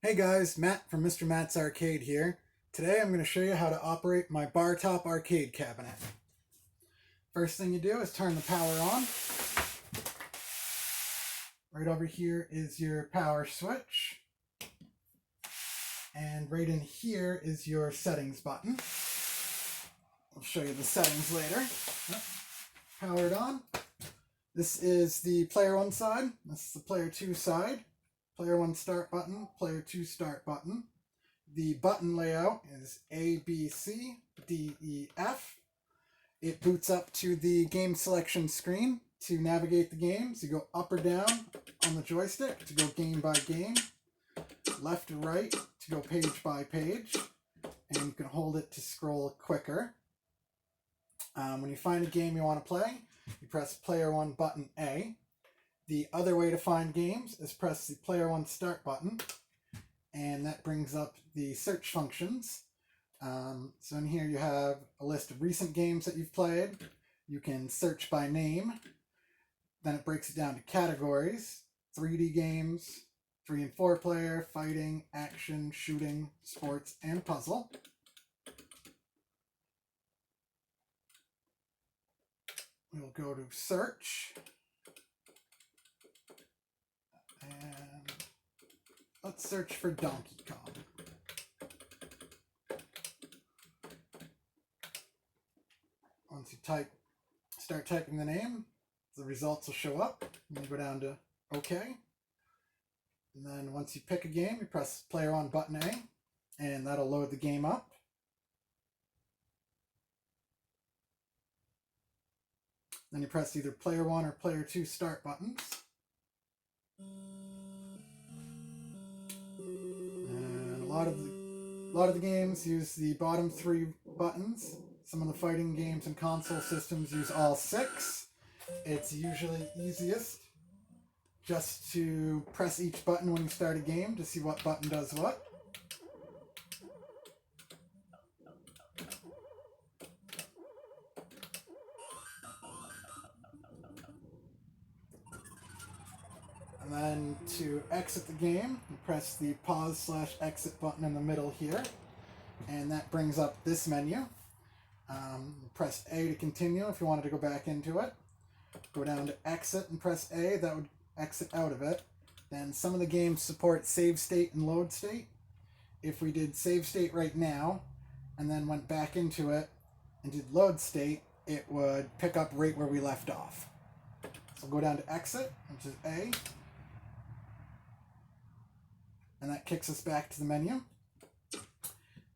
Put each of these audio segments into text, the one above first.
Hey guys, Matt from Mr. Matt's Arcade here. Today I'm going to show you how to operate my Bartop arcade cabinet. First thing you do is turn the power on. Right over here is your power switch. And right in here is your settings button. I'll show you the settings later. Powered on. This is the player 1 side. This is the player 2 side. Player 1 start button, player 2 start button. The button layout is A, B, C, D, E, F. It boots up to the game selection screen. To navigate the games, you go up or down on the joystick to go game by game, left to right to go page by page, and you can hold it to scroll quicker. When you find a game you want to play, you press player 1 button A. The other way to find games is press the player 1 start button, and that brings up the search functions. So in here you have a list of recent games that you've played. You can search by name. Then it breaks it down to categories: 3D games, 3 and 4 player, fighting, action, shooting, sports, and puzzle. We'll go to search. And let's search for Donkey Kong. Once you start typing the name, the results will show up. And you go down to OK. And then once you pick a game, you press player 1 button A, and that'll load the game up. Then you press either player 1 or player 2 start buttons. And a lot of the games use the bottom 3 buttons. Some of the fighting games and console systems use all 6. It's usually easiest just to press each button when you start a game to see what button does what. And then to exit the game, you press the pause/exit button in the middle here, and that brings up this menu. Press A to continue if you wanted to go back into it. Go down to exit and press A, that would exit out of it. Then some of the games support save state and load state. If we did save state right now, and then went back into it and did load state, it would pick up right where we left off. So go down to exit, which is A, and that kicks us back to the menu.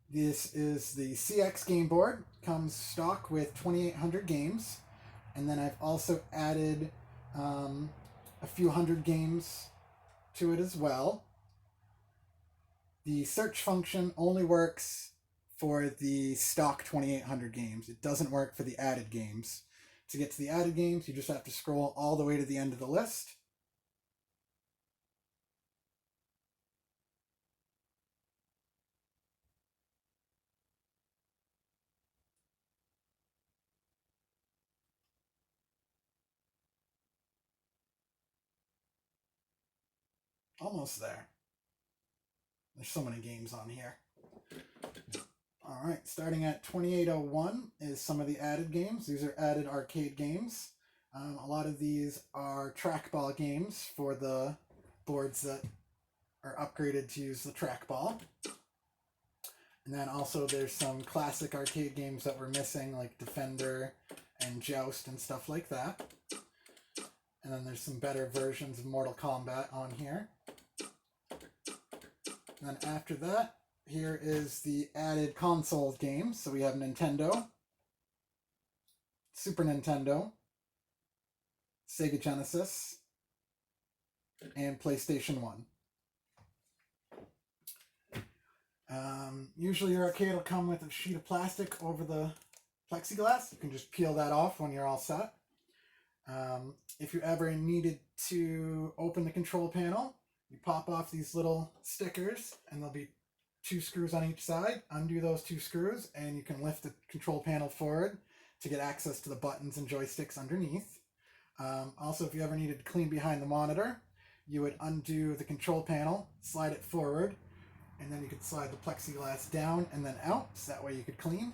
This is the CX game board. Comes stock with 2,800 games, and then I've also added a few hundred games to it as well. The search function only works for the stock 2,800 games. It doesn't work for the added games. To get to the added games, you just have to scroll all the way to the end of the list. Almost there. There's so many games on here. Alright, starting at 2801 is some of the added games. These are added arcade games. A lot of these are trackball games for the boards that are upgraded to use the trackball. And then also there's some classic arcade games that we're missing, like Defender and Joust and stuff like that. And then there's some better versions of Mortal Kombat on here. And then after that, here is the added console games. So we have Nintendo, Super Nintendo, Sega Genesis, and PlayStation 1. Usually your arcade will come with a sheet of plastic over the plexiglass. You can just peel that off when you're all set. If you ever needed to open the control panel, you pop off these little stickers, and there'll be 2 screws on each side. Undo those 2 screws, and you can lift the control panel forward to get access to the buttons and joysticks underneath. Also, if you ever needed to clean behind the monitor, you would undo the control panel, slide it forward, and then you could slide the plexiglass down and then out, so that way you could clean.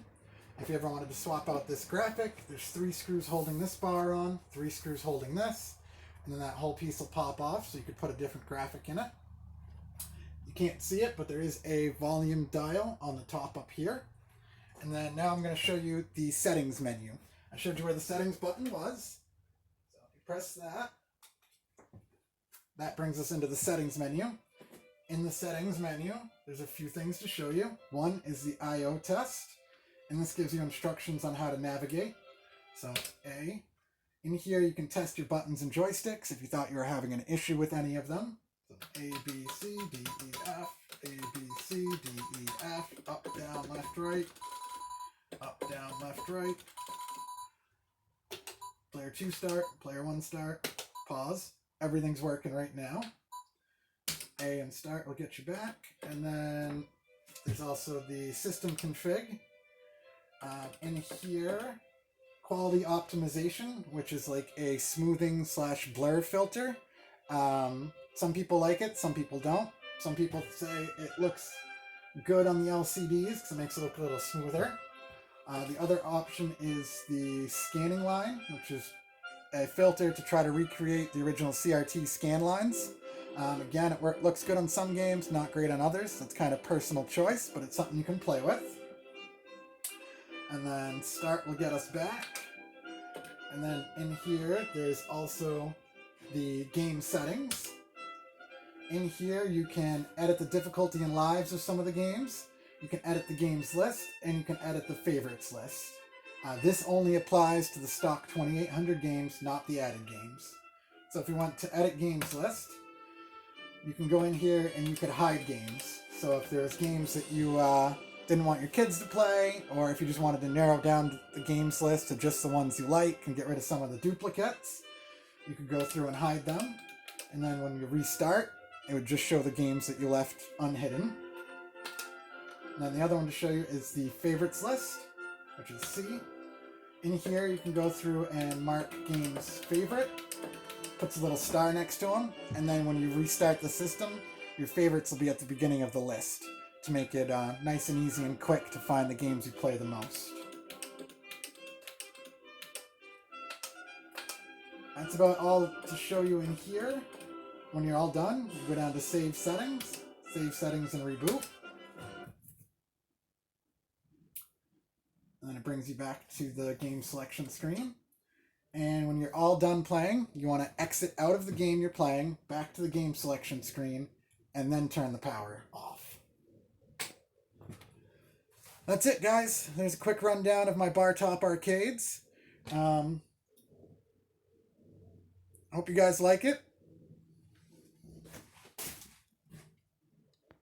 If you ever wanted to swap out this graphic, there's 3 screws holding this bar on, 3 screws holding this, and then that whole piece will pop off, so you could put a different graphic in it. You can't see it, but there is a volume dial on the top up here. And then now I'm going to show you the settings menu. I showed you where the settings button was. So if you press that, that brings us into the settings menu. In the settings menu, there's a few things to show you. One is the I/O test, and this gives you instructions on how to navigate. So A, in here you can test your buttons and joysticks if you thought you were having an issue with any of them. So A, B, C, D, E, F, A, B, C, D, E, F, up, down, left, right, up, down, left, right. Player 2 start, player 1 start, pause. Everything's working right now. A and start will get you back. And then there's also the system config. In here, quality optimization, which is like a smoothing / blur filter. Some people like it, some people don't. Some people say it looks good on the LCDs because it makes it look a little smoother. The other option is the scanning line, which is a filter to try to recreate the original CRT scan lines. Again, it looks good on some games, not great on others. That's kind of personal choice, but it's something you can play with. And then start will get us back. And then in here, there's also the game settings. In here, you can edit the difficulty and lives of some of the games. You can edit the games list, and you can edit the favorites list. This only applies to the stock 2800 games, not the added games. So if you want to edit games list, you can go in here and you could hide games. So if there's games that you didn't want your kids to play, or if you just wanted to narrow down the games list to just the ones you like and get rid of some of the duplicates, you could go through and hide them. And then when you restart, it would just show the games that you left unhidden. And then the other one to show you is the favorites list, which is C. In here, you can go through and mark games favorite. Puts a little star next to them. And then when you restart the system, your favorites will be at the beginning of the list to make it nice and easy and quick to find the games you play the most. That's about all to show you in here. When you're all done, you go down to Save Settings and Reboot. And then it brings you back to the game selection screen. And when you're all done playing, you want to exit out of the game you're playing, back to the game selection screen, and then turn the power off. That's it, guys. There's a quick rundown of my Bartop arcades. I hope you guys like it.